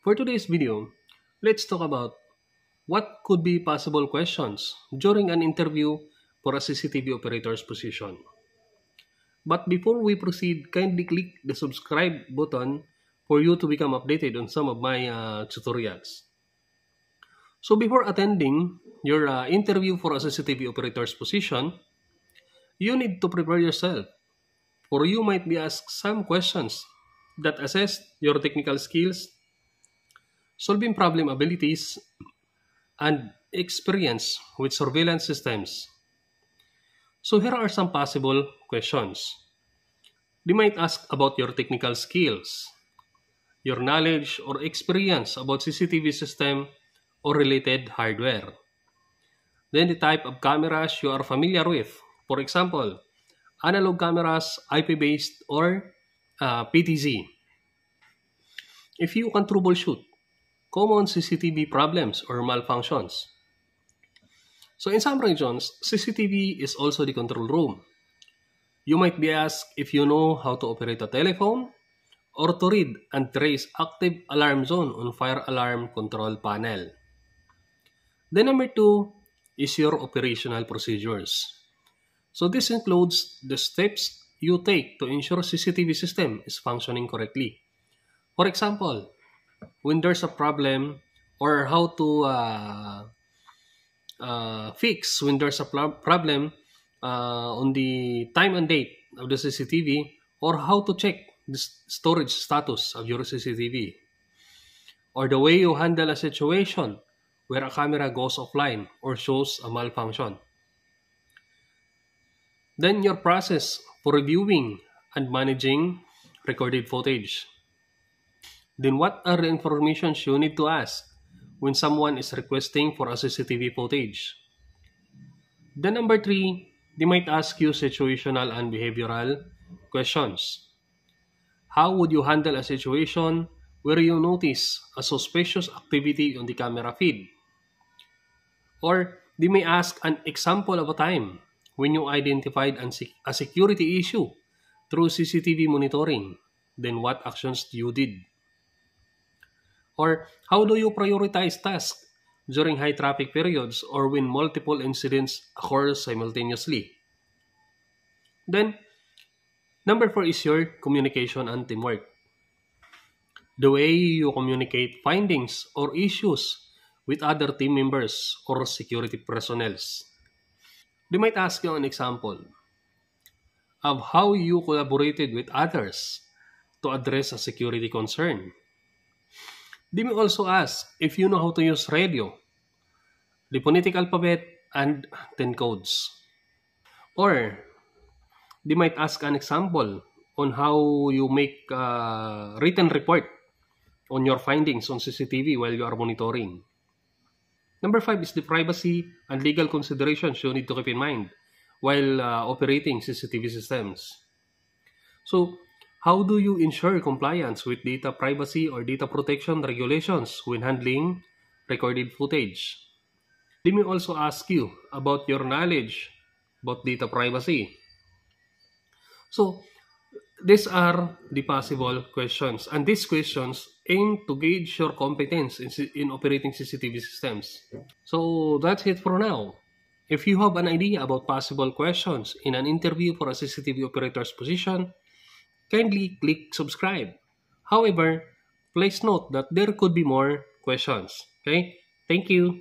For today's video, let's talk about what could be possible questions during an interview for a CCTV operator's position. But before we proceed, kindly click the subscribe button for you to become updated on some of my tutorials. So before attending your interview for a CCTV operator's position, you need to prepare yourself, for you might be asked some questions that assess your technical skills, solving problem abilities, and experience with surveillance systems. So here are some possible questions. They might ask about your technical skills, your knowledge or experience about CCTV system or related hardware. Then the type of cameras you are familiar with. For example, analog cameras, IP-based, or PTZ. If you can troubleshoot common CCTV problems or malfunctions. So in some regions, CCTV is also the control room. You might be asked if you know how to operate a telephone or to read and trace active alarm zone on fire alarm control panel. Then number 2 is your operational procedures. So this includes the steps you take to ensure CCTV system is functioning correctly. For example, when there's a problem or how to fix when there's a problem on the time and date of the CCTV, or how to check the storage status of your CCTV, or the way you handle a situation where a camera goes offline or shows a malfunction. Then your process for reviewing and managing recorded footage. Then what are the information you need to ask when someone is requesting for a CCTV footage? Then number 3, they might ask you situational and behavioral questions. How would you handle a situation where you notice a suspicious activity on the camera feed? Or they may ask an example of a time when you identified a security issue through CCTV monitoring. Then what actions you did? Or how do you prioritize tasks during high traffic periods or when multiple incidents occur simultaneously? Then, number 4 is your communication and teamwork. The way you communicate findings or issues with other team members or security personnel. They might ask you an example of how you collaborated with others to address a security concern. They may also ask if you know how to use radio, the phonetic alphabet, and 10 codes. Or they might ask an example on how you make a written report on your findings on CCTV while you are monitoring. Number 5 is the privacy and legal considerations you need to keep in mind while operating CCTV systems. So, how do you ensure compliance with data privacy or data protection regulations when handling recorded footage? They may also ask you about your knowledge about data privacy. So, these are the possible questions, and these questions aim to gauge your competence in operating CCTV systems. So, that's it for now. If you have an idea about possible questions in an interview for a CCTV operator's position, kindly click subscribe. However, please note that there could be more questions. Okay? Thank you.